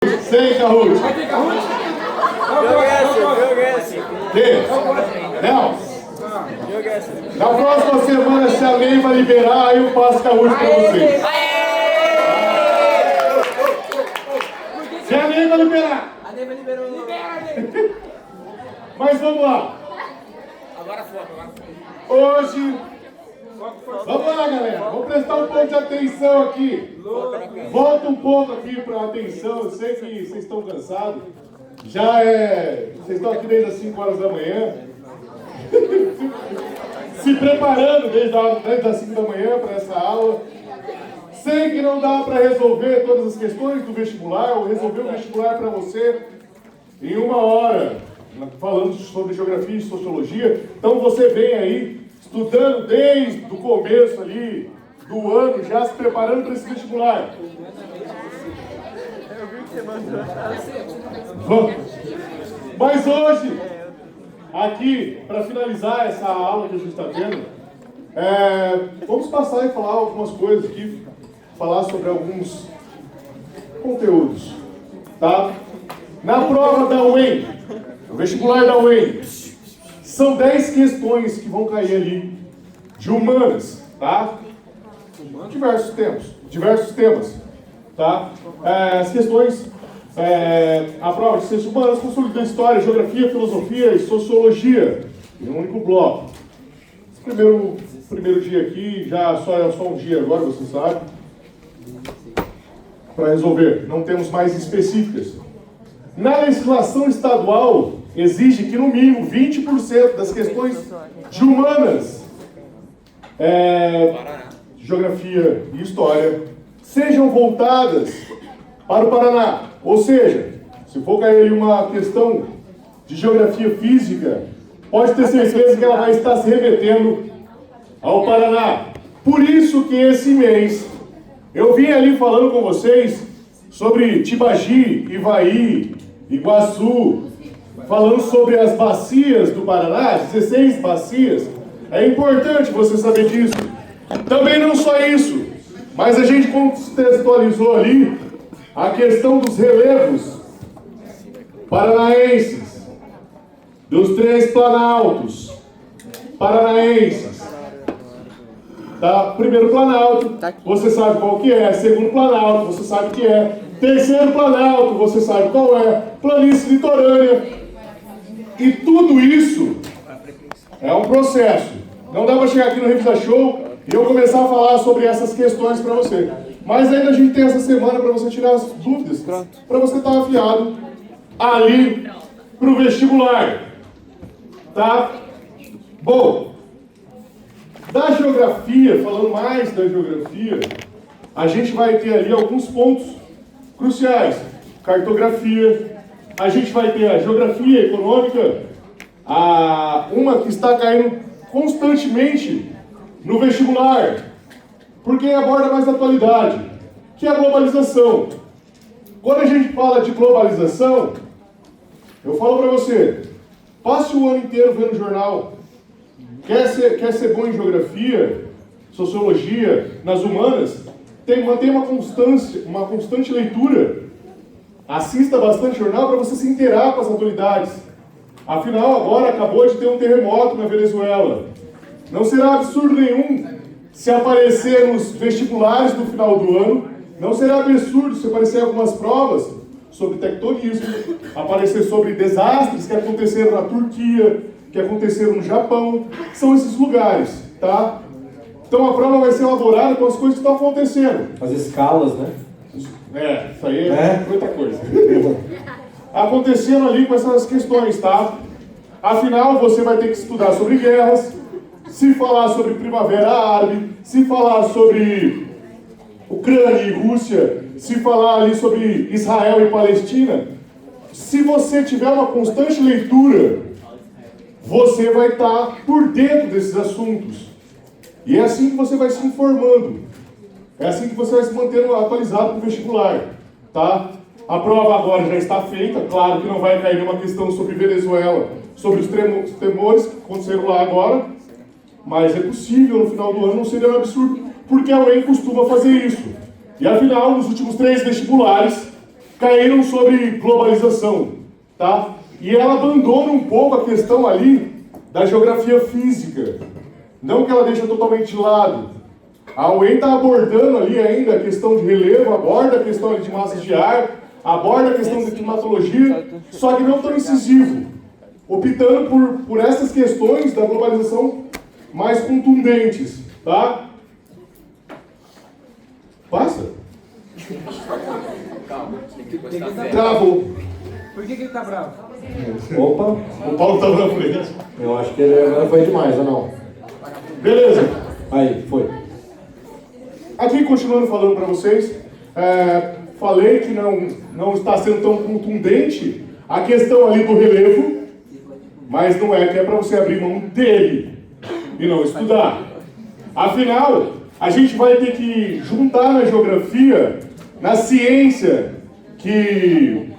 Sem Kahoot. Vai ter Kahoot? Joga essa. Não. Na próxima semana, se alguém vai liberar, aí eu passo Kahoot pra vocês. Se alguém vai liberar. A Neiva liberou. Libera, Neiva. Mas vamos lá. Agora foca. Hoje, vamos lá, galera. Vamos prestar um pouco de atenção aqui. Volta um pouco aqui para atenção. Eu sei que vocês estão cansados. Vocês estão aqui desde as 5 horas da manhã. Se preparando desde as 5 da manhã para essa aula. Sei que não dá para resolver todas as questões do vestibular, ou resolver o vestibular para você em 1 hora, falando sobre geografia e sociologia. Então você vem aí estudando desde o começo ali do ano, já se preparando para esse vestibular. Vamos. Mas hoje, aqui, para finalizar essa aula que a gente está tendo, vamos passar e falar algumas coisas aqui, falar sobre alguns conteúdos, tá? Na prova da UEM, o vestibular da UEM, são 10 questões que vão cair ali, de humanas, tá? Diversos temas, tá? As questões, a prova de ciências humanas, consolida história, geografia, filosofia e sociologia, em um único bloco. Esse primeiro dia aqui, já só um dia agora, você sabe, para resolver, não temos mais específicas. Na legislação estadual, exige que no mínimo 20% das questões de humanas, geografia e história, sejam voltadas para o Paraná. Ou seja, se for cair uma questão de geografia física, pode ter certeza que ela vai estar se remetendo ao Paraná. Por isso que esse mês eu vim ali falando com vocês sobre Tibagi, Ivaí, Iguaçu, falando sobre as bacias do Paraná, 16 bacias. É importante você saber disso. Também não só isso, mas a gente contextualizou ali a questão dos relevos paranaenses, dos 3 planaltos paranaenses. Tá? Primeiro planalto, você sabe qual que é. Segundo planalto, você sabe o que é. Terceiro planalto, você sabe qual é. Planície litorânea. E tudo isso é um processo. Não dá para chegar aqui no Revista Show e eu começar a falar sobre essas questões para você. Mas ainda a gente tem essa semana para você tirar as dúvidas, para você estar afiado ali para o vestibular. Tá? Bom, da geografia, falando mais da geografia, a gente vai ter ali alguns pontos cruciais. Cartografia, a gente vai ter a geografia econômica, uma que está caindo constantemente no vestibular, porque aborda mais a atualidade, que é a globalização. Quando a gente fala de globalização, eu falo para você, passe o ano inteiro vendo jornal. Quer ser bom em geografia, sociologia, nas humanas, mantenha uma constante leitura. Assista bastante jornal para você se inteirar com as atualidades. Afinal, agora acabou de ter um terremoto na Venezuela. Não será absurdo nenhum se aparecer nos vestibulares do final do ano. Não será absurdo se aparecer algumas provas sobre tectonismo, aparecer sobre desastres que aconteceram na Turquia, que aconteceram no Japão. São esses lugares, tá? Então a prova vai ser elaborada com as coisas que estão acontecendo. As escalas, né? Isso aí é muita coisa. Acontecendo ali com essas questões, tá? Afinal, você vai ter que estudar sobre guerras, se falar sobre Primavera Árabe, se falar sobre Ucrânia e Rússia, se falar ali sobre Israel e Palestina. Se você tiver uma constante leitura, você vai estar por dentro desses assuntos. E é assim que você vai se informando. É assim que você vai se mantendo atualizado para o vestibular. Tá? A prova agora já está feita. Claro que não vai cair nenhuma questão sobre Venezuela, sobre os temores que aconteceram lá agora. Mas é possível, no final do ano, não seria um absurdo, porque a UEM costuma fazer isso. E afinal, nos últimos 3 vestibulares, caíram sobre globalização, tá? E ela abandona um pouco a questão ali da geografia física. Não que ela deixa totalmente de lado. A UEM está abordando ali ainda a questão de relevo, aborda a questão ali de massas de ar, aborda a questão de climatologia, só que não tão incisivo, optando por essas questões da globalização mais contundentes, tá? Passa. Calma, tem que postar fé. Travou. Por que ele tá bravo? Opa, O Paulo estava na frente. eu acho que ele agora foi demais, ou não? Beleza. Aí, foi. Aqui, continuando falando para vocês, falei que não está sendo tão contundente a questão ali do relevo, mas não é que é para você abrir mão dele e não estudar. Afinal, a gente vai ter que juntar na geografia, na ciência que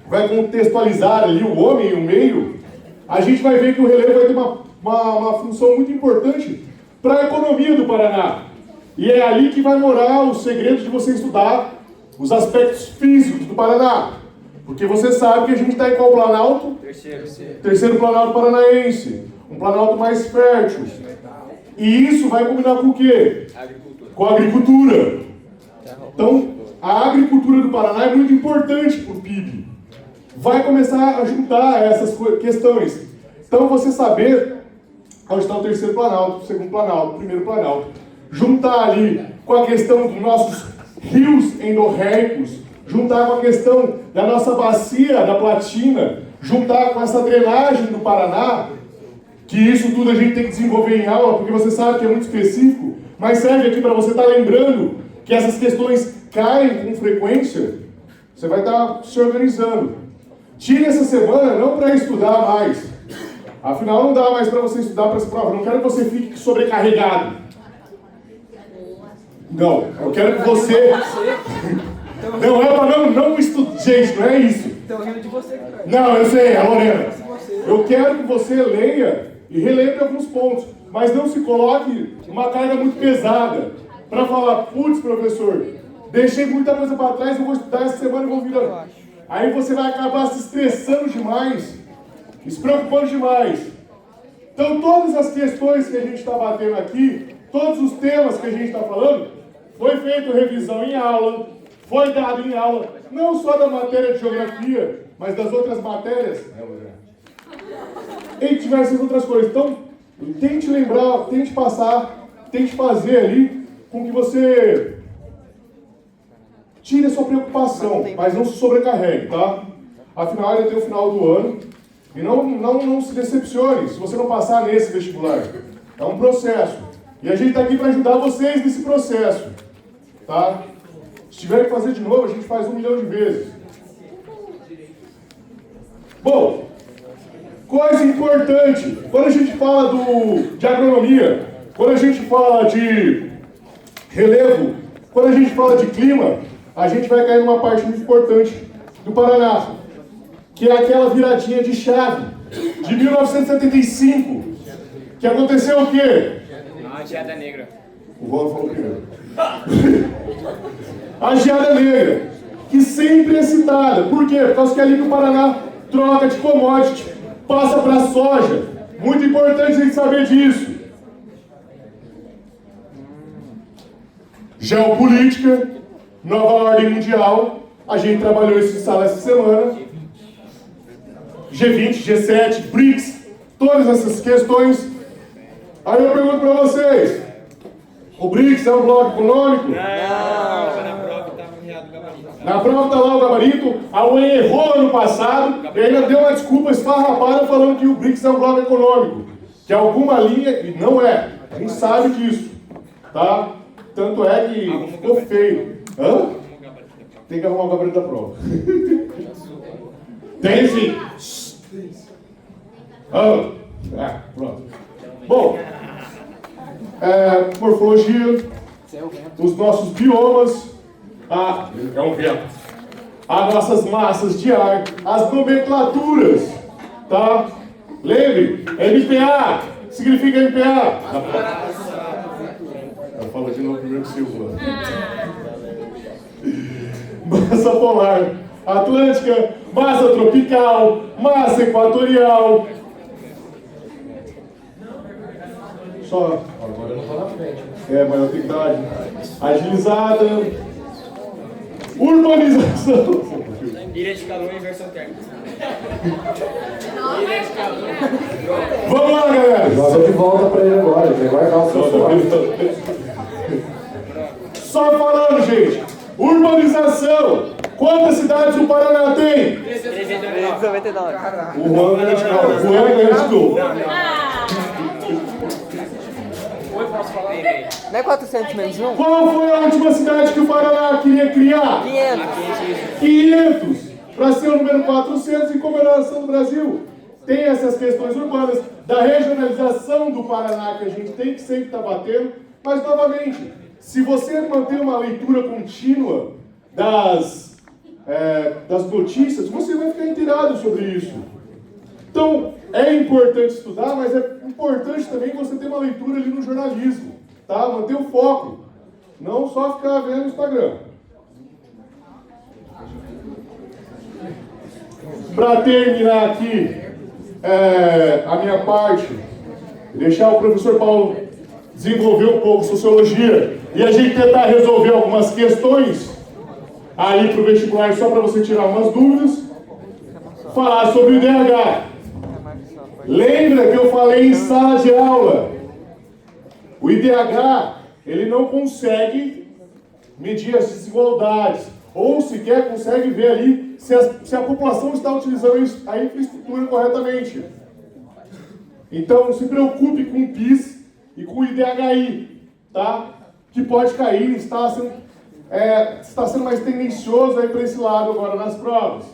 vai contextualizar ali o homem e o meio, a gente vai ver que o relevo vai ter uma função muito importante para a economia do Paraná. E é ali que vai morar o segredo de você estudar os aspectos físicos do Paraná. Porque você sabe que a gente está em qual planalto? Terceiro planalto paranaense. Um planalto mais fértil. E isso vai combinar com o quê? Com a agricultura. Então, a agricultura do Paraná é muito importante para o PIB. Vai começar a juntar essas questões. Então, você saber onde está o terceiro planalto, o segundo planalto, o primeiro planalto. Juntar ali com a questão dos nossos rios endorreicos, juntar com a questão da nossa bacia da Platina, juntar com essa drenagem do Paraná, que isso tudo a gente tem que desenvolver em aula, porque você sabe que é muito específico, mas serve aqui para você estar lembrando que essas questões caem com frequência, você vai estar se organizando. Tire essa semana não para estudar mais, afinal não dá mais para você estudar para essa prova, não quero que você fique sobrecarregado. Não, eu quero que você... Não é para não estudar. Gente, não é isso. Estão rindo de você, cara. Não, eu sei, a Lorena. Eu quero que você leia e relembre alguns pontos, mas não se coloque uma carga muito pesada para falar, putz, professor, deixei muita coisa para trás, eu vou estudar essa semana e vou virar. Aí você vai acabar se estressando demais, se preocupando demais. Então, todas as questões que a gente está batendo aqui, todos os temas que a gente está falando, foi feita revisão em aula, foi dado em aula, não só da matéria de geografia, mas das outras matérias, e diversas outras coisas. Então, tente lembrar, tente passar, tente fazer ali com que você tire a sua preocupação, mas não se sobrecarregue, tá? Afinal, ainda tem o final do ano, e não se decepcione se você não passar nesse vestibular. É um processo. E a gente está aqui para ajudar vocês nesse processo, tá? Se tiver que fazer de novo, a gente faz 1 milhão de vezes. Bom, coisa importante, quando a gente fala de agronomia, quando a gente fala de relevo, quando a gente fala de clima, a gente vai cair numa parte muito importante do Paraná, que é aquela viradinha de chave de 1975, que aconteceu o quê? A geada negra. O Paulo falou primeiro. A geada negra, que sempre é citada. Por quê? Por causa que ali no Paraná troca de commodity, passa para a soja. Muito importante a gente saber disso. Geopolítica, nova ordem mundial. A gente trabalhou isso em sala essa semana. G20, G7, BRICS, todas essas questões. Aí eu pergunto para vocês, o BRICS é um bloco econômico? Não, na prova estava errado o gabarito. Na prova está lá o gabarito, a UE errou ano passado e ainda deu uma desculpa esfarrapada falando que o BRICS é um bloco econômico, que é alguma linha, e não é, a gente sabe disso, tá? Tanto é que ficou feio. Hã? Tem que arrumar o gabarito da prova. Tem sim. Pronto. Bom, morfologia, os nossos biomas, é um vento, as nossas massas de ar, as nomenclaturas, tá? Lembre, MPA, significa MPA. Ela fala de novo primeiro que Silva. Massa polar, atlântica, massa tropical, massa equatorial. Só. Agora eu não tô na frente. Mas eu tenho que dar agilizada. Urbanização. Ilha de calor e inversão térmica. Vamos lá, galera. Joga de volta pra ele agora, ele vai guardar o seu celular. Só falando, gente. Urbanização. Quantas cidades o Paraná tem? 399. O Juan ganha de novo. O Juan ganha de novo. Oi, posso falar? Não é 400 menos 1? Qual foi a última cidade que o Paraná queria criar? 500. 500. Para ser o número 400 em comemoração do Brasil. Tem essas questões urbanas, da regionalização do Paraná que a gente tem que sempre estar batendo. Mas, novamente, se você manter uma leitura contínua das notícias, você vai ficar inteirado sobre isso. Então, é importante estudar, mas é importante também você ter uma leitura ali no jornalismo, tá? Manter o foco, não só ficar vendo o Instagram. Para terminar aqui a minha parte, deixar o professor Paulo desenvolver um pouco sociologia e a gente tentar resolver algumas questões aí para o vestibular, só para você tirar umas dúvidas. Falar sobre o IDH. Lembra que eu falei em sala de aula? O IDH, ele não consegue medir as desigualdades, ou sequer consegue ver ali se a população está utilizando a infraestrutura corretamente. Então, se preocupe com o PIS e com o IDHI, tá? Que pode cair, está sendo mais tendencioso aí para esse lado agora nas provas.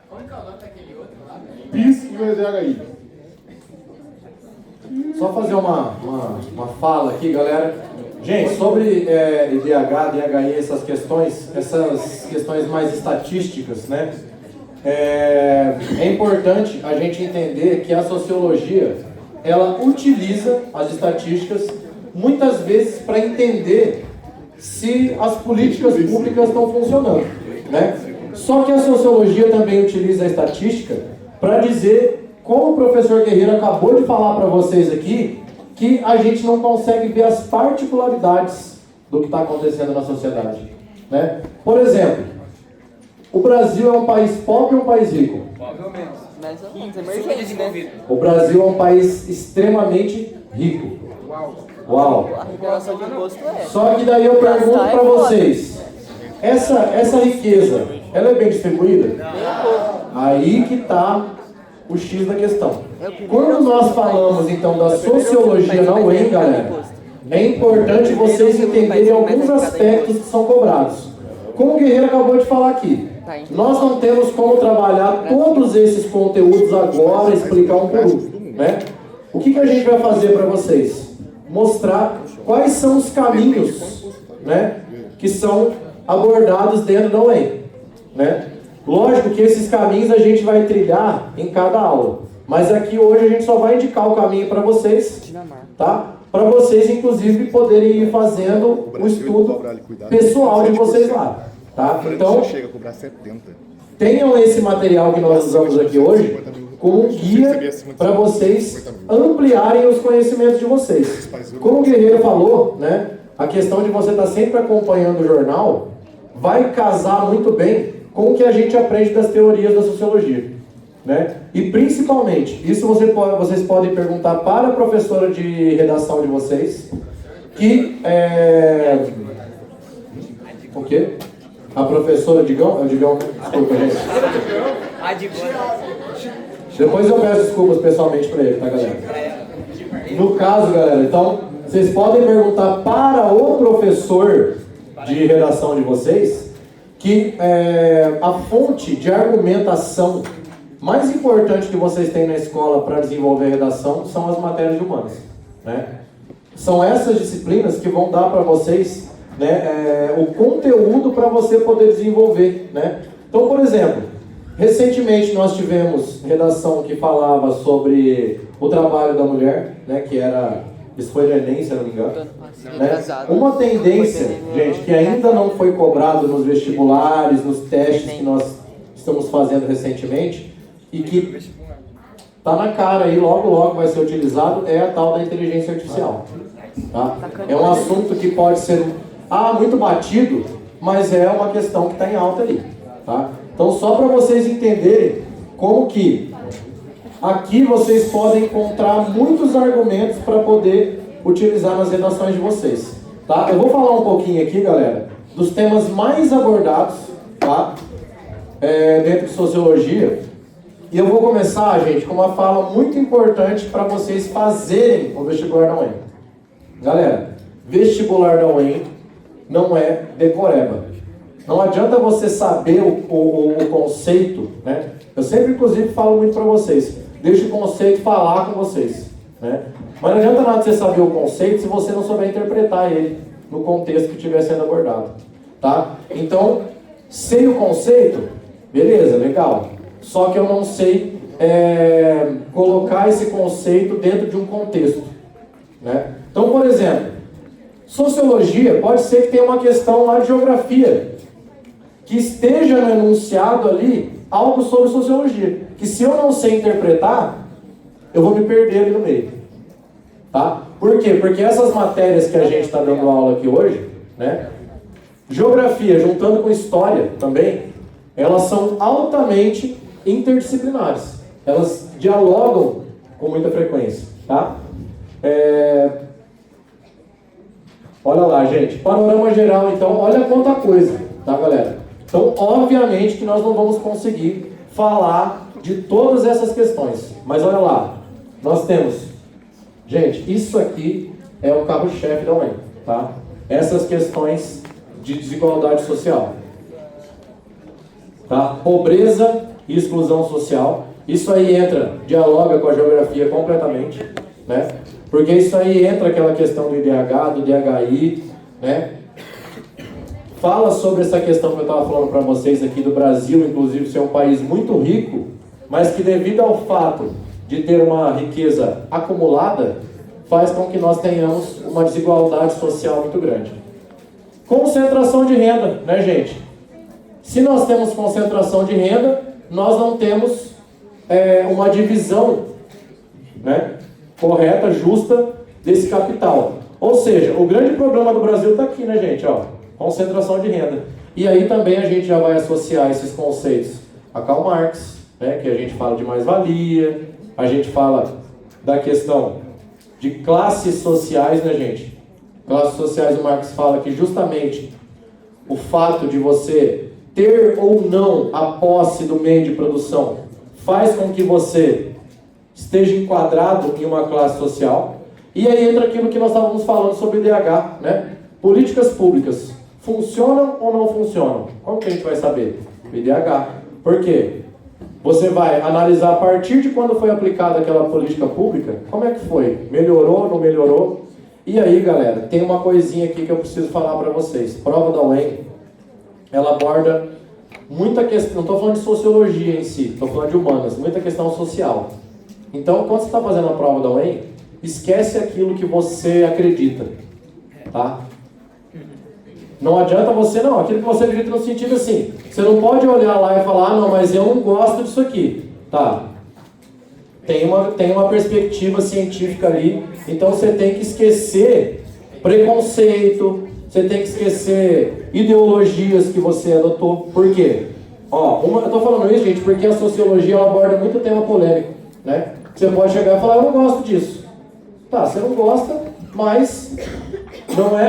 Como que é o nome daquele outro lá? PIS e o IDHI. Só fazer uma fala aqui, galera. Gente, sobre IDH, DHI, essas questões mais estatísticas, né? É importante a gente entender que a sociologia, ela utiliza as estatísticas muitas vezes para entender se as políticas públicas estão funcionando, né? Só que a sociologia também utiliza a estatística para dizer, como o professor Guerreiro acabou de falar para vocês aqui, que a gente não consegue ver as particularidades do que está acontecendo na sociedade, né? Por exemplo, o Brasil é um país pobre ou um país rico? Mais ou menos. Mais ou menos, emergente, né? O Brasil é um país extremamente rico. Uau! A revelação de imposto é. Só que daí eu pergunto para vocês, essa riqueza, ela é bem distribuída? Aí que está o X da questão. Quando nós falamos então da sociologia na UEM, galera, é importante vocês entenderem alguns aspectos que são cobrados. Como o Guerreiro acabou de falar aqui, nós não temos como trabalhar todos esses conteúdos agora, explicar um por um, né? O que a gente vai fazer para vocês? Mostrar quais são os caminhos, né, que são abordados dentro da UEM, né? Lógico que esses caminhos a gente vai trilhar em cada aula, mas aqui hoje a gente só vai indicar o caminho para vocês, tá? Para vocês, inclusive, poderem ir fazendo o estudo pessoal de vocês lá, tá? Então, tenham esse material que nós usamos aqui hoje como um guia para vocês ampliarem os conhecimentos de vocês. Como o Guerreiro falou, né? A questão de você estar sempre acompanhando o jornal vai casar muito bem com o que a gente aprende das teorias da sociologia, né? E principalmente, isso vocês podem perguntar para a professora de redação de vocês, que o quê? A professora Digão, desculpa, gente. Depois eu peço desculpas pessoalmente para ele, tá, galera? No caso, galera, então, vocês podem perguntar para o professor de redação de vocês que a fonte de argumentação mais importante que vocês têm na escola para desenvolver a redação são as matérias de humanas, né? São essas disciplinas que vão dar para vocês, né, o conteúdo para você poder desenvolver, né? Então, por exemplo, recentemente nós tivemos redação que falava sobre o trabalho da mulher, né, que era Isso foi no Enem, se eu não me engano. Né? Atrasado. Uma tendência, gente, que ainda não foi cobrado nos vestibulares, nos testes que nós estamos fazendo recentemente, e que está na cara aí, logo logo vai ser utilizado, é a tal da inteligência artificial. Tá? É um assunto que pode ser muito batido, mas é uma questão que está em alta ali. Tá? Então, só para vocês entenderem como que aqui vocês podem encontrar muitos argumentos para poder utilizar nas redações de vocês. Tá? Eu vou falar um pouquinho aqui, galera, dos temas mais abordados, tá? Dentro de sociologia. E eu vou começar, gente, com uma fala muito importante para vocês fazerem o vestibular da UEM. Galera, vestibular da UEM não é decoreba. Não adianta você saber o conceito, né? Eu sempre, inclusive, falo muito para vocês. Deixa o conceito falar com vocês, né? Mas não adianta nada você saber o conceito se você não souber interpretar ele no contexto que estiver sendo abordado, tá? Então, sei o conceito, beleza, legal. Só que eu não sei colocar esse conceito dentro de um contexto, né? Então, por exemplo, sociologia pode ser que tenha uma questão lá de geografia, que esteja no enunciado ali algo sobre sociologia, que se eu não sei interpretar, eu vou me perder ali no meio. Tá? Por quê? Porque essas matérias que a gente está dando aula aqui hoje, né? Geografia, juntando com história também, elas são altamente interdisciplinares. Elas dialogam com muita frequência. Tá? Olha lá, gente. Panorama geral, então, olha quanta coisa, tá, galera? Então, obviamente que nós não vamos conseguir falar de todas essas questões. Mas olha lá, nós temos... Gente, isso aqui é o carro-chefe da UEM, tá? Essas questões de desigualdade social. Tá? Pobreza e exclusão social. Isso aí dialoga com a geografia completamente, né? Porque isso aí entra aquela questão do IDH, do DHI, né? Fala sobre essa questão que eu estava falando para vocês aqui do Brasil, inclusive ser um país muito rico, mas que devido ao fato de ter uma riqueza acumulada, faz com que nós tenhamos uma desigualdade social muito grande. Concentração de renda, né, gente? Se nós temos concentração de renda, nós não temos uma divisão, né, correta, justa desse capital. Ou seja, o grande problema do Brasil está aqui, né, gente? Ó, concentração de renda. E aí também a gente já vai associar esses conceitos a Karl Marx, né, que a gente fala de mais-valia, a gente fala da questão de classes sociais, né, gente? Classes sociais, o Marx fala que justamente o fato de você ter ou não a posse do meio de produção faz com que você esteja enquadrado em uma classe social. E aí entra aquilo que nós estávamos falando sobre o IDH, né? Políticas públicas funcionam ou não funcionam? Como que a gente vai saber? O IDH. Por quê? Você vai analisar a partir de quando foi aplicada aquela política pública, como é que foi? Melhorou, não melhorou? E aí, galera, tem uma coisinha aqui que eu preciso falar para vocês. Prova da UEM, ela aborda muita questão, não estou falando de sociologia em si, estou falando de humanas, muita questão social. Então, quando você está fazendo a prova da UEM, esquece aquilo que você acredita, tá? Não adianta você, não, aquilo que você acredita no sentido assim, você não pode olhar lá e falar, não, mas eu não gosto disso aqui, tá? Tem uma perspectiva científica ali, então você tem que esquecer preconceito, você tem que esquecer ideologias que você adotou. Por quê? Eu estou falando isso, gente, porque a sociologia ela aborda muito tema polêmico, né? Você pode chegar e falar, eu não gosto disso. Tá, você não gosta, mas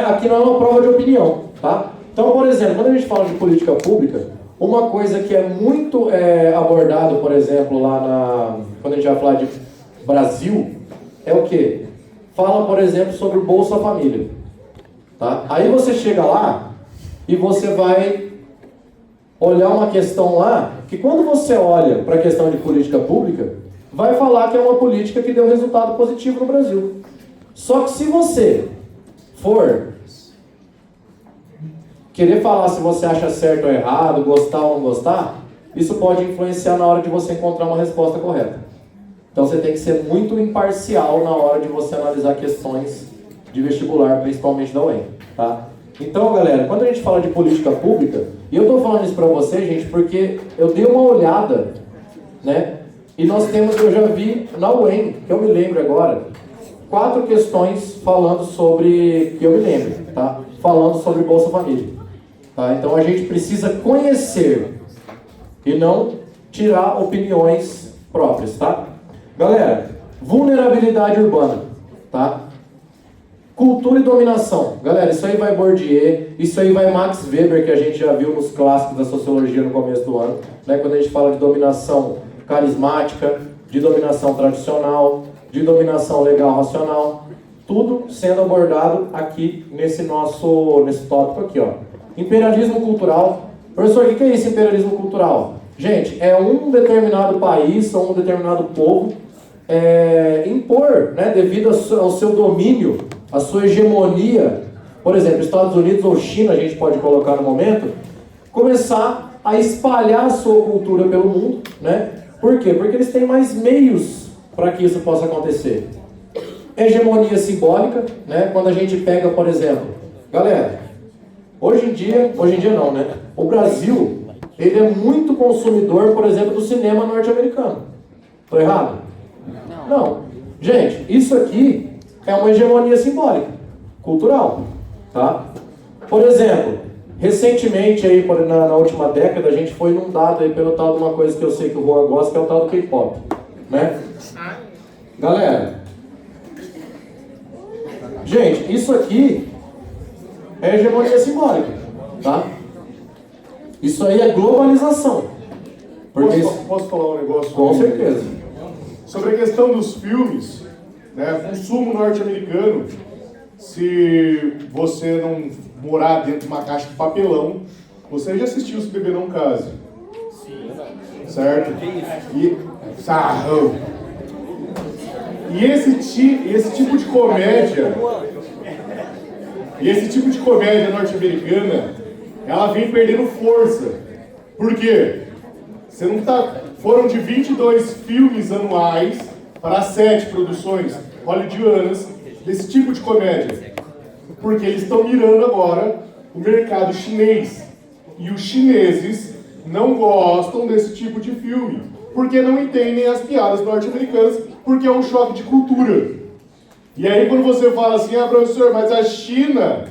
aqui não é uma prova de opinião, tá? Então, por exemplo, quando a gente fala de política pública, uma coisa que é muito abordado, por exemplo, quando a gente vai falar de Brasil, é o quê? Fala, por exemplo, sobre o Bolsa Família. Tá? Aí você chega lá e você vai olhar uma questão lá, que quando você olha para a questão de política pública, vai falar que é uma política que deu resultado positivo no Brasil. Só que se você for querer falar se você acha certo ou errado, gostar ou não gostar, isso pode influenciar na hora de você encontrar uma resposta correta. Então você tem que ser muito imparcial na hora de você analisar questões de vestibular, principalmente da UEM, tá? Então, galera, quando a gente fala de política pública, e eu estou falando isso para vocês, gente, porque eu dei uma olhada, né? E nós temos, eu já vi na UEM, que eu me lembro agora, 4 questões falando sobre, que eu me lembro, tá? Falando sobre Bolsa Família, tá? Então a gente precisa conhecer e não tirar opiniões próprias, tá? Galera, vulnerabilidade urbana, tá? Cultura e dominação. Galera, isso aí vai Bourdieu, isso aí vai Max Weber, que a gente já viu nos clássicos da sociologia no começo do ano, né? Quando a gente fala de dominação carismática, de dominação tradicional, de dominação legal racional, tudo sendo abordado aqui nesse tópico aqui, ó. Imperialismo cultural. Professor, o que é isso, imperialismo cultural? Gente, é um determinado país ou um determinado povo impor, né, devido ao seu domínio, à sua hegemonia, por exemplo, Estados Unidos ou China, a gente pode colocar no momento, começar a espalhar a sua cultura pelo mundo, né? Por quê? Porque eles têm mais meios para que isso possa acontecer. Hegemonia simbólica, né? Quando a gente pega, por exemplo, galera, hoje em dia não, né? O Brasil, ele é muito consumidor, por exemplo, do cinema norte-americano. Estou errado? Não. Gente, isso aqui é uma hegemonia simbólica, cultural, tá? Por exemplo, recentemente, aí, na última década, a gente foi inundado aí pelo tal de uma coisa que eu sei que o Juan gosta, que é o tal do K-pop, né? Galera, gente, isso aqui é hegemonia simbólica, tá? Isso aí é globalização. Posso falar um negócio? Com certeza. Sobre a questão dos filmes, né, consumo norte-americano, se você não morar dentro de uma caixa de papelão, você já assistiu Se Beber Não Case. Sim. Certo? E esse tipo de comédia, norte-americana, ela vem perdendo força. Por quê? Você não foram de 22 filmes anuais para 7 produções hollywoodianas desse tipo de comédia. Porque eles estão mirando agora o mercado chinês. E os chineses não gostam desse tipo de filme. Porque não entendem as piadas norte-americanas, porque é um choque de cultura. E aí quando você fala assim, professor, mas a China,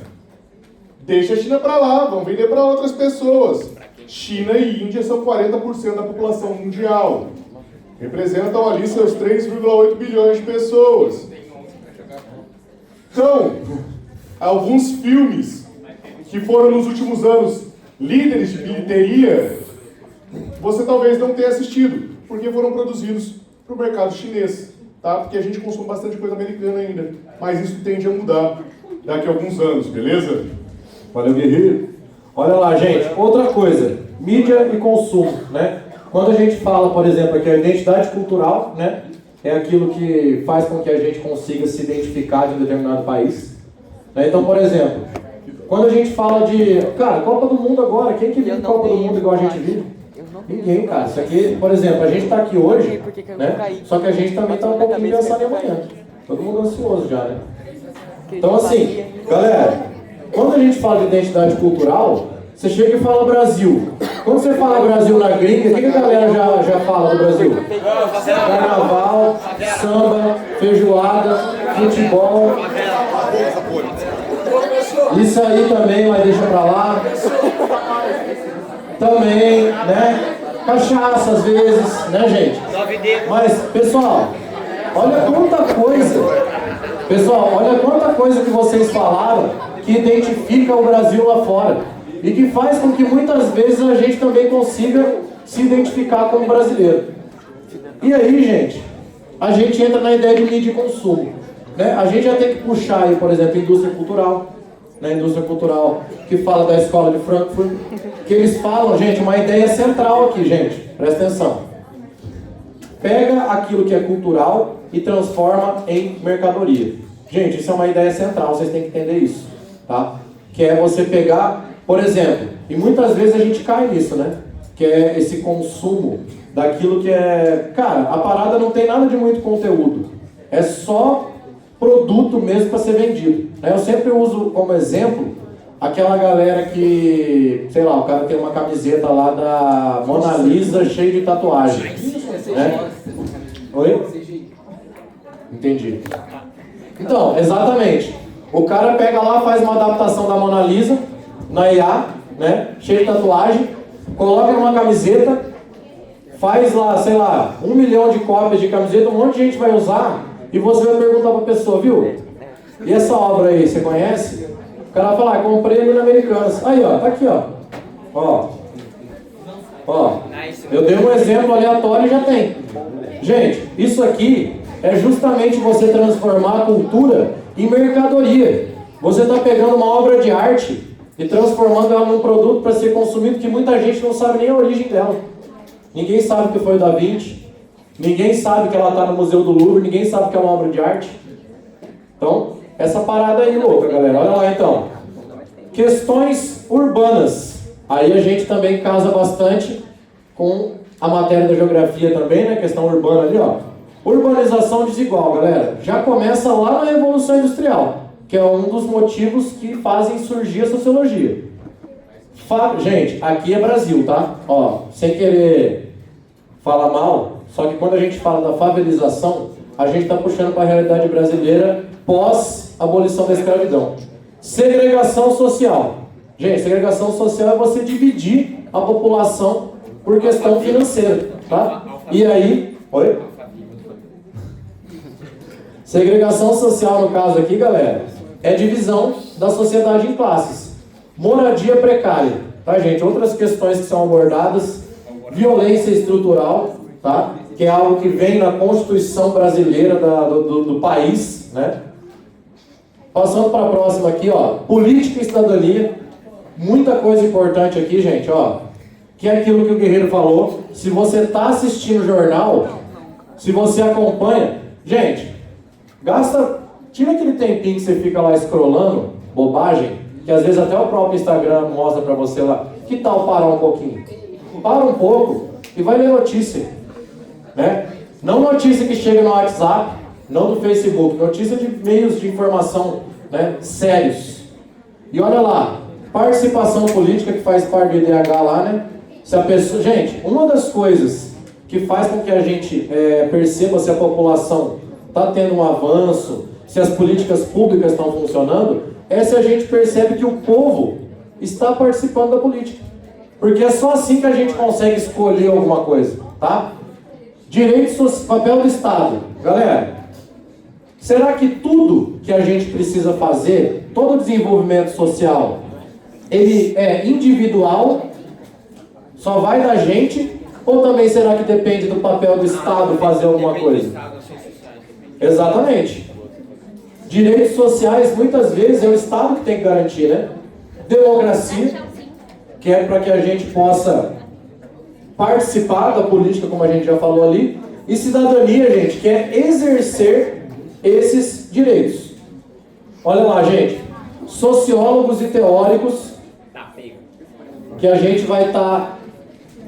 deixa a China para lá, vão vender para outras pessoas. China e Índia são 40% da população mundial. Representam ali seus 3,8 bilhões de pessoas. Então, alguns filmes que foram nos últimos anos líderes de bilheteria, você talvez não tenha assistido, porque foram produzidos para o mercado chinês, tá? Porque a gente consome bastante coisa americana ainda, mas isso tende a mudar daqui a alguns anos, beleza? Valeu, guerreiro. Olha lá, gente, outra coisa, mídia e consumo, né? Quando a gente fala, por exemplo, aqui a identidade cultural, né? É aquilo que faz com que a gente consiga se identificar de um determinado país, né? Então, por exemplo, quando a gente fala de... Cara, Copa do Mundo agora, quem que vive Copa do Mundo igual a gente vive? Ninguém, cara. Isso aqui, por exemplo, a gente está aqui hoje, né? Só que a gente também está um pouquinho pensando em amanhã. Todo mundo ansioso já, né? Então, assim, galera, quando a gente fala de identidade cultural, você chega e fala Brasil. Quando você fala Brasil na gringa, o que a galera já fala do Brasil? Carnaval, samba, feijoada, futebol. Isso aí também, mas deixa pra lá. Também, né? Cachaça às vezes, né, gente? Mas, pessoal, olha quanta coisa. Pessoal, olha quanta coisa que vocês falaram que identifica o Brasil lá fora. E que faz com que muitas vezes a gente também consiga se identificar como brasileiro. E aí, gente, a gente entra na ideia de mídia e consumo, né? A gente já tem que puxar aí, por exemplo, a indústria cultural, né? Indústria cultural que fala da escola de Frankfurt, que eles falam, gente, uma ideia central aqui, gente, presta atenção. Pega aquilo que é cultural e transforma em mercadoria. Gente, isso é uma ideia central, vocês têm que entender isso, tá? Que é você pegar, por exemplo, e muitas vezes a gente cai nisso, né? que é esse consumo daquilo que é... Cara, a parada não tem nada de muito conteúdo. É só produto mesmo para ser vendido. Eu sempre uso como exemplo aquela galera que, sei lá, o cara tem uma camiseta lá da Mona Lisa cheia de tatuagem. Né? Oi? Entendi. Então, exatamente. O cara pega lá, faz uma adaptação da Mona Lisa na IA, né? Cheia de tatuagem, coloca numa camiseta, faz lá, sei lá, 1 milhão de cópias de camiseta, um monte de gente vai usar, e você vai perguntar pra pessoa, viu? E essa obra aí, você conhece? O cara vai falar, comprei ali na Americanas. Aí, ó, tá aqui, ó. Ó, eu dei um exemplo aleatório e já tem. Gente, isso aqui é justamente você transformar a cultura em mercadoria. Você está pegando uma obra de arte e transformando ela num produto para ser consumido que muita gente não sabe nem a origem dela. Ninguém sabe que foi o Da Vinci, ninguém sabe que ela está no Museu do Louvre, ninguém sabe que é uma obra de arte. Então, essa parada aí louca, galera. Olha lá então. Questões urbanas. Aí a gente também casa bastante com a matéria da geografia também, né? Questão urbana ali, ó. Urbanização desigual, galera. Já começa lá na Revolução Industrial, que é um dos motivos que fazem surgir a sociologia. Gente, aqui é Brasil, tá? Ó, sem querer falar mal, só que quando a gente fala da favelização, a gente está puxando para a realidade brasileira pós-abolição da escravidão. Segregação social. Gente, segregação social é você dividir a população por questão financeira, tá? E aí... Oi? Segregação social, no caso aqui, galera, é divisão da sociedade em classes. Moradia precária, tá, gente? Outras questões que são abordadas. Violência estrutural, tá? Que é algo que vem na Constituição brasileira do país, né? Passando para a próxima aqui, ó. Política e cidadania. Muita coisa importante aqui, gente, ó. Que é aquilo que o Guerreiro falou. Se você está assistindo o jornal, se você acompanha... Gente... Tira aquele tempinho que você fica lá scrollando, bobagem, que às vezes até o próprio Instagram mostra pra você lá. Que tal parar um pouquinho? Para um pouco e vai ler notícia. Né? Não notícia que chega no WhatsApp, não do Facebook, notícia de meios de informação, né, sérios. E olha lá, participação política que faz parte do IDH lá, né? Se a pessoa... Gente, uma das coisas que faz com que a gente perceba se a população está tendo um avanço, se as políticas públicas estão funcionando, é se a gente percebe que o povo está participando da política. Porque é só assim que a gente consegue escolher alguma coisa, tá? Direitos, papel do Estado. Galera, será que tudo que a gente precisa fazer, todo desenvolvimento social, ele é individual, só vai da gente, ou também será que depende do papel do Estado fazer alguma coisa? Exatamente. Direitos sociais, muitas vezes, é o Estado que tem que garantir, né? Democracia, que é para que a gente possa participar da política, como a gente já falou ali. E cidadania, gente, que é exercer esses direitos. Olha lá, gente. Sociólogos e teóricos, que a gente vai estar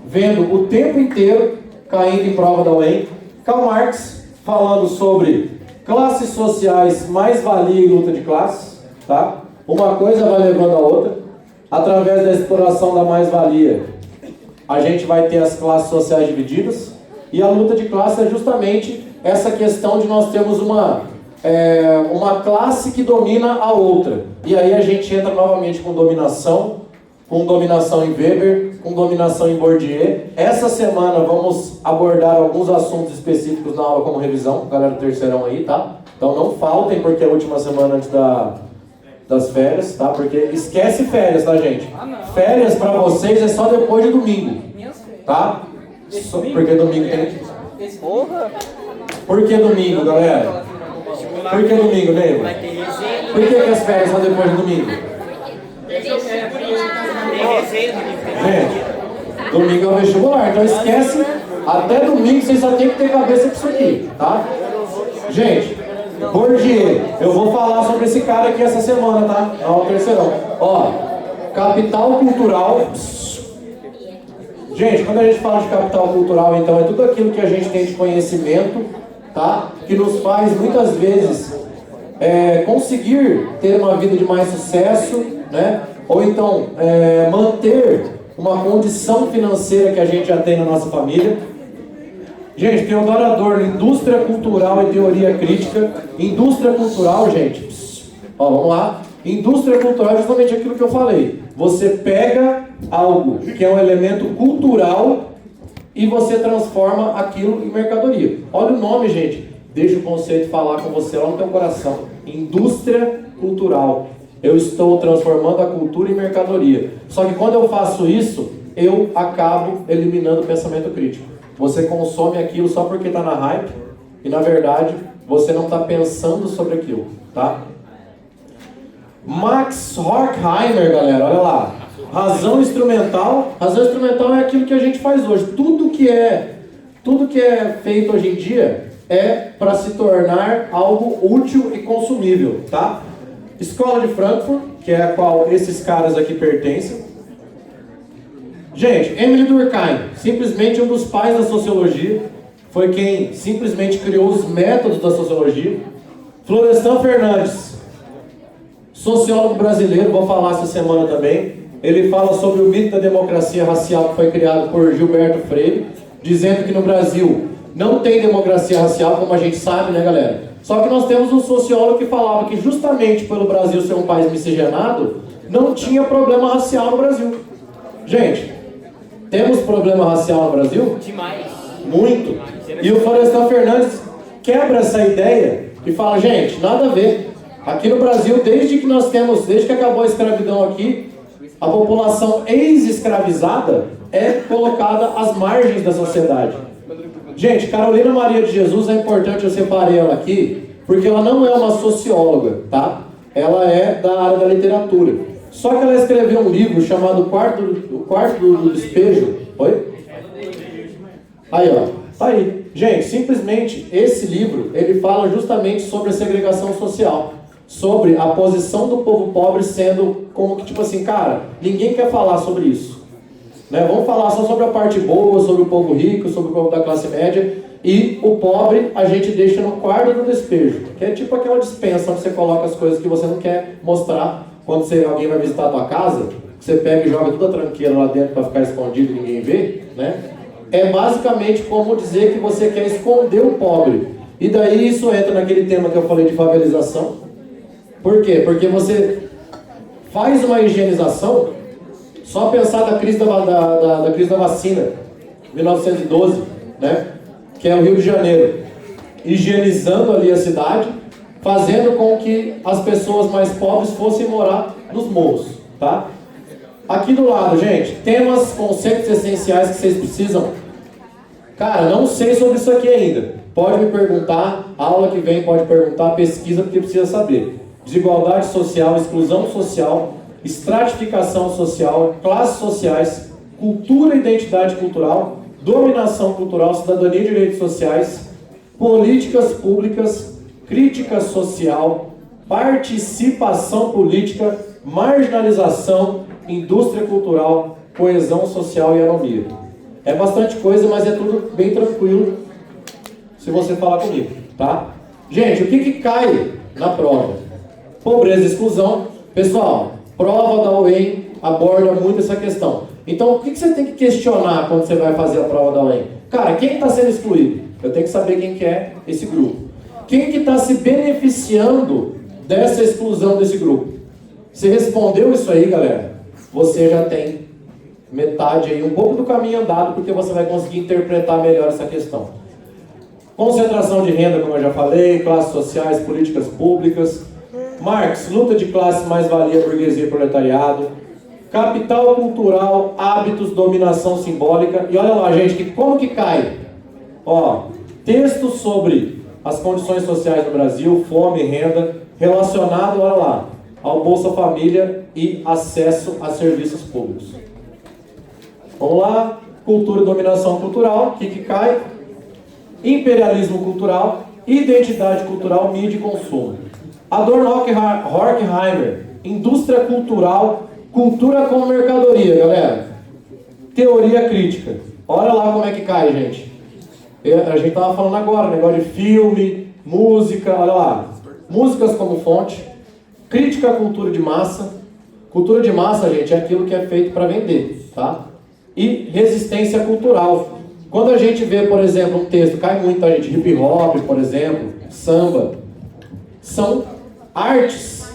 vendo o tempo inteiro caindo em prova da UEM. Karl Marx, falando sobre classes sociais, mais-valia e luta de classes, tá? Uma coisa vai levando a outra. Através da exploração da mais-valia, a gente vai ter as classes sociais divididas. E a luta de classe é justamente essa questão de nós termos uma classe que domina a outra. E aí a gente entra novamente com dominação em Weber, com dominação em Bourdieu. Essa semana vamos abordar alguns assuntos específicos na aula como revisão, galera do terceirão aí, tá? Então não faltem, porque é a última semana antes das férias, tá? Porque esquece férias, tá, gente? Férias pra vocês é só depois de domingo, tá? Porque domingo tem... Porra! Por que domingo, galera? Por que domingo, lembra? Por que as férias são depois de domingo? Gente, domingo é o vestibular, então esquece, até domingo vocês só tem que ter cabeça pra isso aqui, tá? Gente, Bourdieu, eu vou falar sobre esse cara aqui essa semana, tá? Não, o terceirão. Ó, capital cultural, Gente, quando a gente fala de capital cultural, então, é tudo aquilo que a gente tem de conhecimento, tá? Que nos faz, muitas vezes, conseguir ter uma vida de mais sucesso, né? Ou então, manter uma condição financeira que a gente já tem na nossa família. Gente, Theodor Adorno, indústria cultural e teoria crítica. Indústria cultural, gente, ó, vamos lá. Indústria cultural é justamente aquilo que eu falei. Você pega algo que é um elemento cultural e você transforma aquilo em mercadoria. Olha o nome, gente. Deixa o conceito falar com você lá no teu coração. Indústria cultural. Eu estou transformando a cultura em mercadoria. Só que quando eu faço isso, eu acabo eliminando o pensamento crítico. Você consome aquilo só porque está na hype e, na verdade, você não está pensando sobre aquilo, tá? Max Horkheimer, galera, olha lá. Razão instrumental. Razão instrumental é aquilo que a gente faz hoje. Tudo que é feito hoje em dia é para se tornar algo útil e consumível, tá? Escola de Frankfurt, que é a qual esses caras aqui pertencem. Gente, Emile Durkheim, simplesmente um dos pais da sociologia, foi quem simplesmente criou os métodos da sociologia. Florestan Fernandes, sociólogo brasileiro, vou falar essa semana também. Ele fala sobre o mito da democracia racial que foi criado por Gilberto Freire, dizendo que no Brasil não tem democracia racial, como a gente sabe, né, galera? Só que nós temos um sociólogo que falava que justamente pelo Brasil ser um país miscigenado, não tinha problema racial no Brasil. Gente, temos problema racial no Brasil? Demais. Muito. E o Florestan Fernandes quebra essa ideia e fala, gente, nada a ver. Aqui no Brasil, desde que acabou a escravidão aqui, a população ex-escravizada é colocada às margens da sociedade. Gente, Carolina Maria de Jesus, é importante eu separei ela aqui, porque ela não é uma socióloga, tá? Ela é da área da literatura. Só que ela escreveu um livro chamado O Quarto do Despejo. Oi? Aí, ó. Tá aí. Gente, simplesmente esse livro, ele fala justamente sobre a segregação social. Sobre a posição do povo pobre sendo como que, tipo assim, cara, ninguém quer falar sobre isso. Né? Vamos falar só sobre a parte boa, sobre o povo rico, sobre o povo da classe média. E o pobre a gente deixa no quarto do despejo. Que é tipo aquela dispensa onde você coloca as coisas que você não quer mostrar. Quando alguém vai visitar a tua casa, você pega e joga toda a tranqueira lá dentro para ficar escondido e ninguém vê, né? É basicamente como dizer que você quer esconder o pobre. E daí isso entra naquele tema que eu falei de favelização. Por quê? Porque você faz uma higienização, só pensar da crise da crise da vacina, 1912, né? Que é o Rio de Janeiro. Higienizando ali a cidade, fazendo com que as pessoas mais pobres fossem morar nos morros, tá? Aqui do lado, gente, temas, conceitos essenciais que vocês precisam. Cara, não sei sobre isso aqui ainda. Pode me perguntar, aula que vem pode perguntar, pesquisa, porque precisa saber. Desigualdade social, exclusão social, estratificação social, classes sociais, cultura e identidade cultural, dominação cultural, cidadania e direitos sociais, políticas públicas, crítica social, participação política, marginalização, indústria cultural, coesão social e anomia. É bastante coisa, mas é tudo bem tranquilo se você falar comigo, tá? Gente, o que cai na prova? Pobreza e exclusão. Pessoal, prova da UEM aborda muito essa questão. Então, o que você tem que questionar quando você vai fazer a prova da UEM? Cara, quem está sendo excluído? Eu tenho que saber quem que é esse grupo. Quem que está se beneficiando dessa exclusão desse grupo? Você respondeu isso aí, galera? Você já tem metade aí, um pouco do caminho andado, porque você vai conseguir interpretar melhor essa questão. Concentração de renda, como eu já falei, classes sociais, políticas públicas. Marx, luta de classe, mais-valia, burguesia e proletariado. Capital cultural, hábitos, dominação simbólica. E olha lá, gente, como que cai? Ó, texto sobre as condições sociais no Brasil, fome e renda, relacionado, olha lá, ao Bolsa Família e acesso a serviços públicos. Vamos lá, cultura e dominação cultural, o que cai? Imperialismo cultural, identidade cultural, mídia e consumo. Adorno Horkheimer, indústria cultural, cultura como mercadoria, galera. teoria crítica. Olha lá como é que cai, gente. A gente estava falando agora, negócio de filme, música, olha lá. Músicas como fonte, crítica à cultura de massa. Cultura de massa, gente, é aquilo que é feito para vender, tá? E resistência cultural. Quando a gente vê, por exemplo, um texto, cai muito, tá, gente? Hip hop, por exemplo, samba. São artes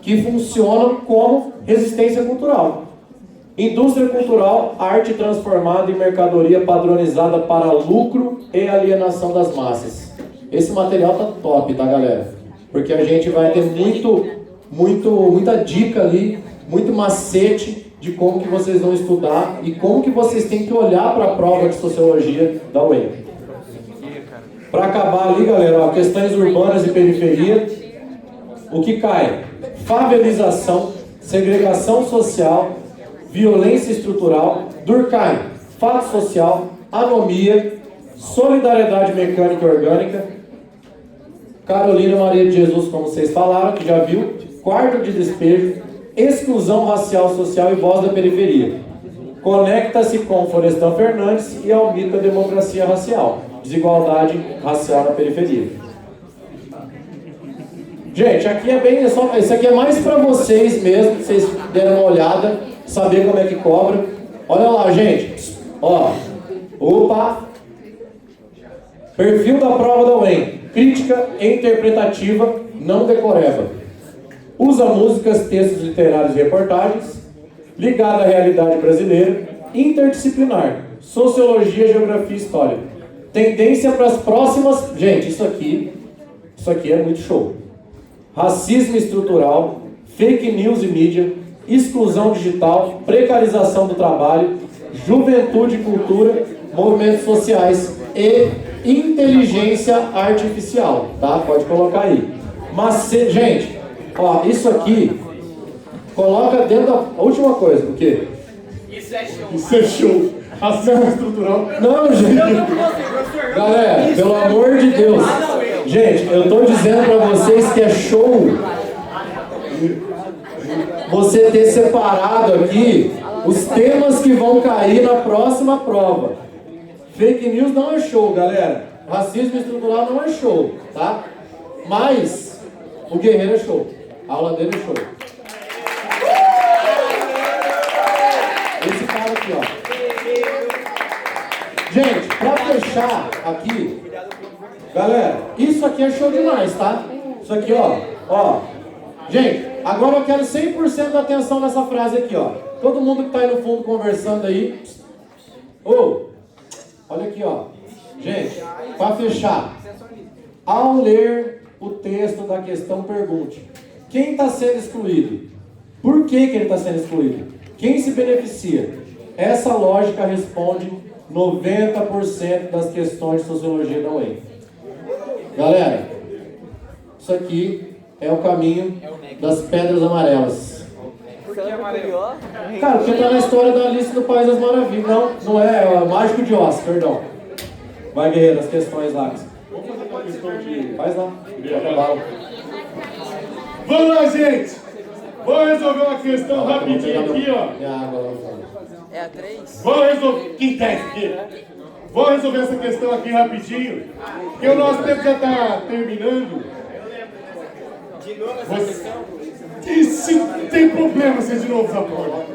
que funcionam como resistência cultural. Indústria cultural, arte transformada em mercadoria padronizada para lucro e alienação das massas. Esse material tá top, tá, galera? Porque a gente vai ter muita dica ali, muito macete de como que vocês vão estudar e como que vocês têm que olhar para a prova de sociologia da UEM. Para acabar ali, galera, ó, questões urbanas e periferia, o que cai? Favelização, segregação social, violência estrutural, Durkheim, fato social, anomia, solidariedade mecânica e orgânica, Carolina Maria de Jesus, como vocês falaram, que já viu, quarto de despejo, exclusão racial, social e voz da periferia. Conecta-se com Florestan Fernandes e Almita Democracia Racial, desigualdade racial na periferia. Gente, aqui é bem, isso aqui é mais para vocês mesmo, que vocês deram uma olhada, saber como é que cobra. Olha lá, gente, ó, opa, perfil da prova da UEM, crítica interpretativa, não decoreba. Usa músicas, textos literários e reportagens, ligada à realidade brasileira, interdisciplinar, sociologia, geografia e história. Tendência para as próximas... Gente, isso aqui é muito show. Racismo estrutural, fake news e mídia, exclusão digital, precarização do trabalho, juventude e cultura, movimentos sociais e inteligência artificial, tá? Pode colocar aí. Mas, gente, ó, isso aqui, coloca dentro da última coisa, o quê? Isso é show. Isso é show. Racismo estrutural. Não, gente. Galera, pelo amor de Deus. Gente, eu tô dizendo pra vocês que é show você ter separado aqui os temas que vão cair na próxima prova. Fake news não é show, galera. Racismo estrutural não é show, tá? Mas o Guerreiro é show. A aula dele é show. Esse cara aqui, ó. Gente, pra fechar aqui, galera, isso aqui é show demais, tá? Isso aqui, ó. Gente, agora eu quero 100% da atenção nessa frase aqui, ó. Todo mundo que tá aí no fundo conversando aí. Olha aqui, ó. Gente, pra fechar. Ao ler o texto da questão, pergunte: quem está sendo excluído? Por que ele está sendo excluído? Quem se beneficia? Essa lógica responde 90% das questões de sociologia da UEM. Galera, isso aqui é o caminho das pedras amarelas. Cara, porque tá na história da Alice no País das Maravilhas. Não é o Mágico de Oz, perdão. Vai, Guerreiro, as questões lá. Vamos fazer uma questão de... Faz lá. Vamos lá, gente! Vamos resolver uma questão rapidinho aqui, ó. É a 3? Vamos resolver... Quem tá aqui? Vamos resolver essa questão aqui rapidinho, porque o nosso tempo já está terminando. De novo essa questão? E se tem problema ser de novo essa porra?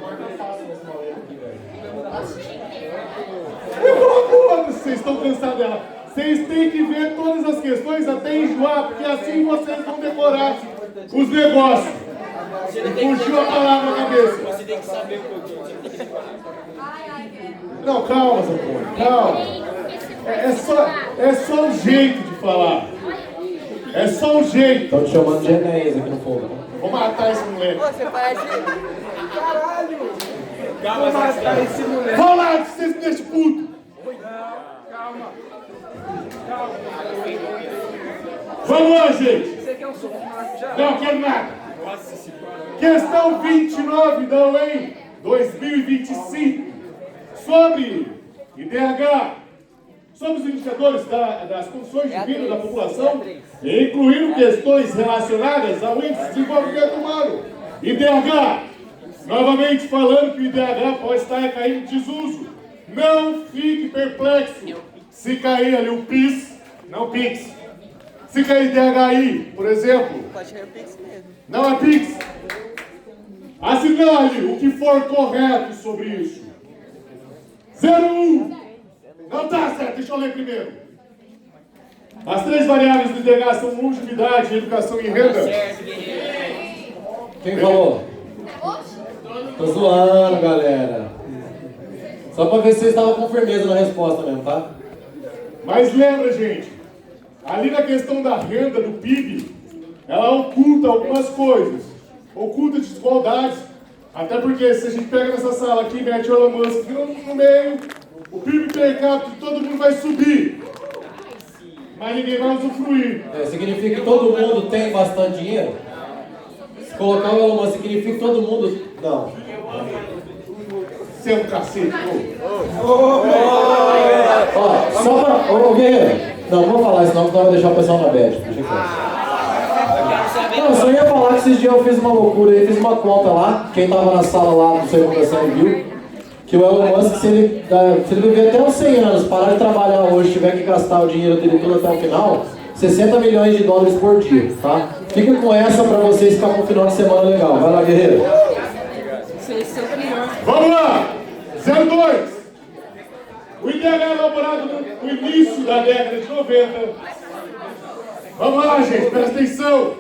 Vocês estão cansados dela. Vocês têm que ver todas as questões até enjoar, porque assim vocês vão decorar os negócios. Fugiu a palavra na cabeça. Você tem que saber o que eu tô. Não, calma, Zé Paulo, calma. É só um jeito de falar. É só um jeito. Estão te chamando de Enéas aqui no fundo. Vou matar esse moleque. Você faz... Calma, vou matar esse moleque. Vão lá, vocês me deixam puto. Calma. Vamos lá, gente. Você quer um soco já? Não quero nada. Questão 29 da UEM 2025 sobre IDH, sobre os indicadores das condições de vida da população, incluindo questões relacionadas ao índice de desenvolvimento humano, IDH. Novamente falando que o IDH pode estar caindo em desuso. Não fique perplexo. Se cair ali o PIS, não PIX. Se cair DHI, por exemplo, Pode ser o Pix mesmo. não é PIX. Assinale o que for correto sobre isso. 01. Não tá certo, deixa eu ler primeiro. As três variáveis do IDH são longevidade, educação e renda. Quem falou? Tô zoando, galera. Só pra ver se vocês estavam com firmeza na resposta mesmo, tá? Mas lembra, gente, ali na questão da renda, do PIB, ela oculta algumas coisas. Oculta desigualdades. Até porque se a gente pega nessa sala aqui e mete o Elon Musk no meio, o PIB per capita de todo mundo vai subir. Mas ninguém vai usufruir. Significa que todo mundo tem bastante dinheiro? Se colocar o Elon Musk, significa que todo mundo... Não. Você é um cacete, Ó, só pra... Ô, Guerreiro. Não vou falar isso não, senão vai deixar o pessoal na bad. Deixa quieto. Não, eu só ia falar que esses dias eu fiz uma loucura aí, fiz uma conta lá, quem tava na sala lá do segunda série viu, que o Elon Musk, se ele viver até uns 100 anos, parar de trabalhar hoje, tiver que gastar o dinheiro dele tudo até o final, 60 milhões de dólares por dia, tá? Fica com essa pra vocês ficar com um final de semana legal. Vai lá, guerreiro. 60 milhões. Vamos lá! 02. O IDH é elaborado no início da década de 90. Vamos lá, gente, presta atenção.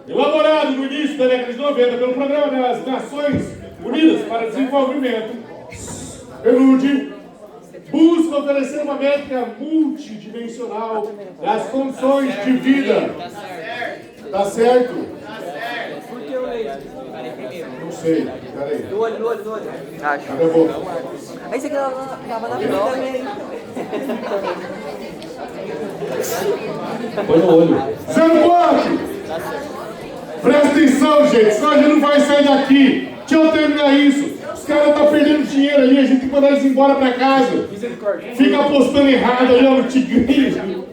Elaborado no início da década de 90 pelo Programa das Nações Unidas para Desenvolvimento, PNUD, busca oferecer uma métrica multidimensional das condições de vida. Tá certo? Por que o leite? Não sei, peraí. Do olho. Acho. Cadê a boca? Aí você tava na prova também. Põe no olho. 04! Presta atenção, gente, senão a gente não vai sair daqui. Deixa eu terminar isso. Os caras estão perdendo dinheiro ali, a gente tem que mandar eles embora pra casa. Fica apostando errado ali, ó, no tigrinho.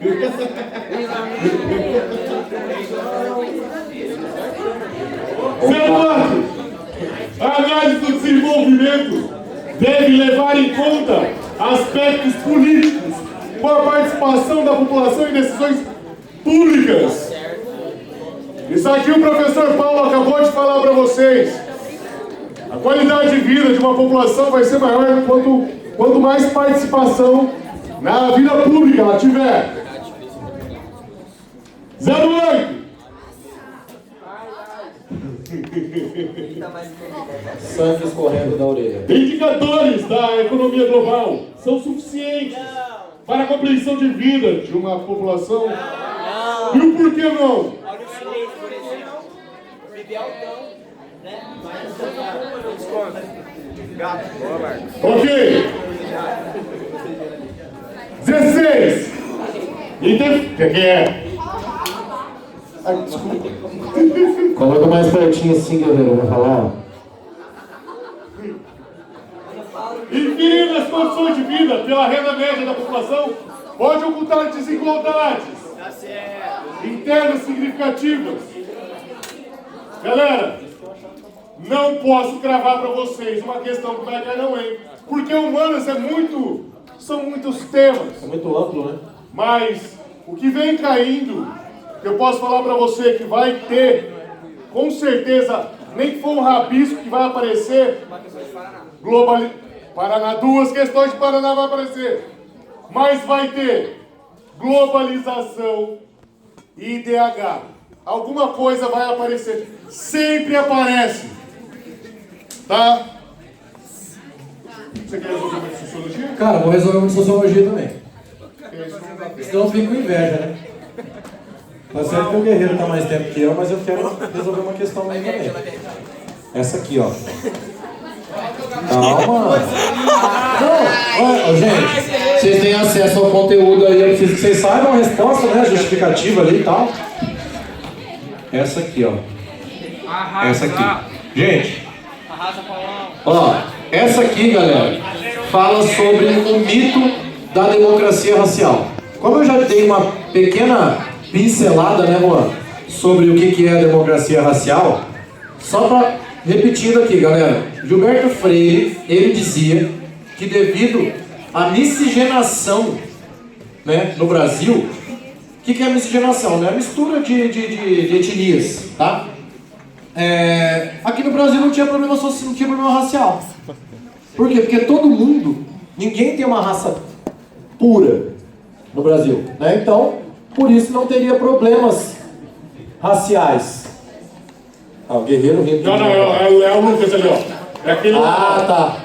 A análise do desenvolvimento deve levar em conta aspectos políticos com a participação da população em decisões públicas. Isso aqui o professor Paulo acabou de falar para vocês. A qualidade de vida de uma população vai ser maior quanto mais participação na vida pública ela tiver. 08. Sangue escorrendo da orelha. Indicadores da economia global são suficientes para a compreensão de vida de uma população? E o porquê não? Ok. 16. O que é? Ai, desculpa. Coloca mais pertinho assim, guerreiro, vou falar. Inferir as condições de vida pela renda média da população pode ocultar desigualdades internas significativas. Galera, não posso cravar para vocês uma questão que vai cair na UEM, porque humanas são muitos temas. É muito amplo, né? Mas o que vem caindo, eu posso falar para você que vai ter, com certeza, nem que for um rabisco que vai aparecer, Paraná, duas questões de Paraná vai aparecer, mas vai ter globalização e IDH. Alguma coisa vai aparecer, sempre aparece, tá? Você quer resolver uma de sociologia? Cara, vou resolver uma de sociologia também. Senão eu fico com inveja, né? Tá certo que o guerreiro tá mais tempo que eu, mas eu quero resolver uma questão aí também. Essa aqui, ó. Calma. Não, gente, vocês têm acesso ao conteúdo aí, eu preciso que vocês saibam a resposta, né? Justificativa ali e tal. Essa aqui, ó. Essa aqui. Gente, ó, essa aqui, galera, fala sobre o mito da democracia racial. Como eu já dei uma pequena pincelada, né, Juan, sobre o que é a democracia racial, só para repetindo aqui, galera. Gilberto Freire, ele dizia que devido à miscigenação, né, no Brasil, o que é miscigenação? Né? A mistura de etnias, tá? Aqui no Brasil não tinha problema social, não tinha problema racial. Por quê? Porque todo mundo, ninguém tem uma raça pura no Brasil, né? Então, por isso não teria problemas raciais. Ah, o Guerreiro rindo. Não, é o Lucas ali, ó. É aquele tá.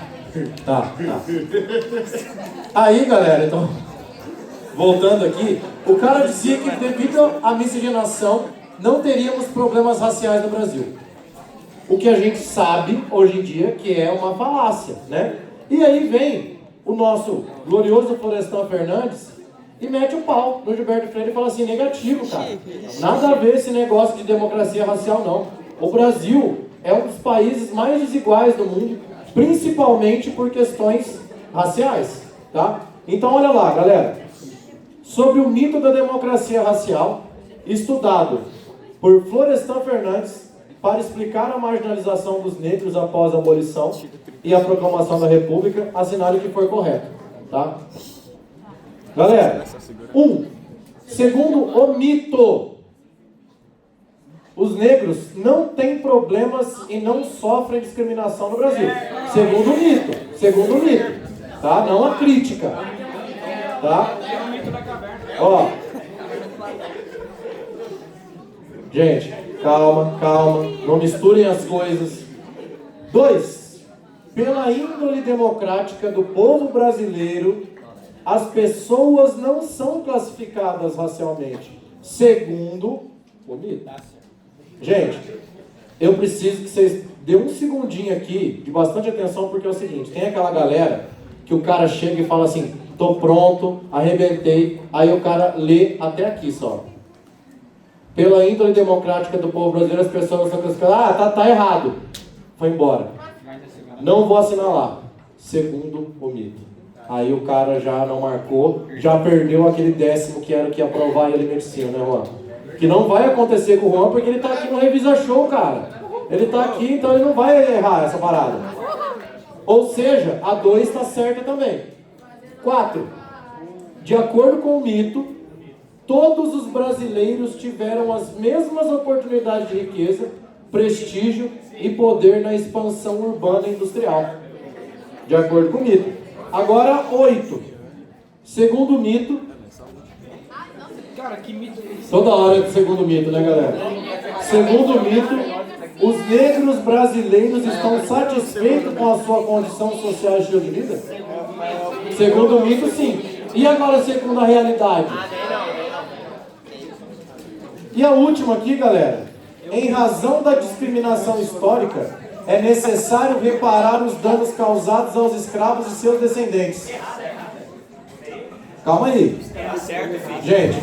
Tá. Aí, galera, então, voltando aqui, o cara dizia que devido à miscigenação não teríamos problemas raciais no Brasil. O que a gente sabe hoje em dia que é uma falácia, né? E aí vem o nosso glorioso Florestan Fernandes e mete o pau no Gilberto Freire e fala assim, negativo, cara. Nada a ver esse negócio de democracia racial, não. O Brasil é um dos países mais desiguais do mundo, principalmente por questões raciais, tá? Então, olha lá, galera. Sobre o mito da democracia racial, estudado por Florestan Fernandes para explicar a marginalização dos negros após a abolição e a proclamação da República, assinale que foi correto, tá? Galera, segundo o mito, os negros não têm problemas e não sofrem discriminação no Brasil. Segundo o mito, tá? Não a crítica, tá? Ó, gente, calma, não misturem as coisas. 2, pela índole democrática do povo brasileiro, as pessoas não são classificadas racialmente, segundo o mito. Gente, eu preciso que vocês dêem um segundinho aqui de bastante atenção, porque é o seguinte, tem aquela galera que o cara chega e fala assim, tô pronto, arrebentei, aí o cara lê até aqui só. Pela índole democrática do povo brasileiro, as pessoas são classificadas, tá errado, foi embora. Não vou assinar lá, segundo o mito. Aí o cara já não marcou, já perdeu aquele 10º que era o que ia aprovar ele medicina, né, Juan? Que não vai acontecer com o Juan, porque ele tá aqui no Revisa Show, cara. Ele tá aqui, então ele não vai errar essa parada. Ou seja, a 2 está certa também. 4. De acordo com o mito, todos os brasileiros tiveram as mesmas oportunidades de riqueza, prestígio e poder na expansão urbana e industrial. De acordo com o mito. Agora, 8. Segundo o mito... Cara, que mito é esse? Toda hora é segundo o mito, né, galera? Segundo o mito, os negros brasileiros estão satisfeitos com a sua condição social e estilo de vida? Segundo o mito, sim. E agora, segundo a realidade? E a última aqui, galera. Em razão da discriminação histórica, é necessário reparar os danos causados aos escravos e seus descendentes. Calma aí. Gente,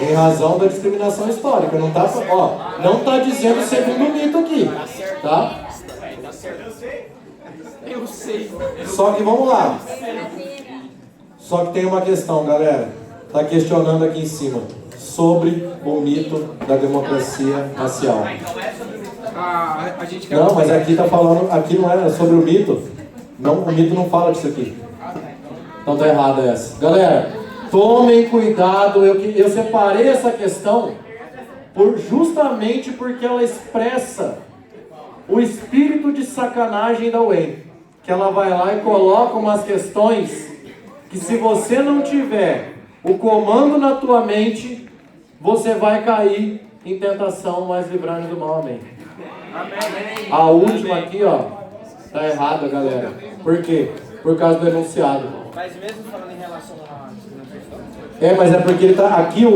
em razão da discriminação histórica. Não tá dizendo segundo o mito aqui, tá? Eu sei. Só que vamos lá. Só que tem uma questão, galera. Tá questionando aqui em cima sobre o mito da democracia racial. A gente quer... Não, mas aqui tá falando, aqui não é sobre o mito. Não, o mito não fala disso aqui. Então tá errada essa. Galera, tomem cuidado. Eu separei essa questão justamente porque ela expressa o espírito de sacanagem da UEM. Que ela vai lá e coloca umas questões que, se você não tiver o comando na tua mente, você vai cair em tentação, mas livrar-nos do mal. Amém. Amém. A última aqui, ó, tá errada, galera. Por quê? Por causa do enunciado. Mas mesmo falando em relação a... Mas é porque ele tá aqui,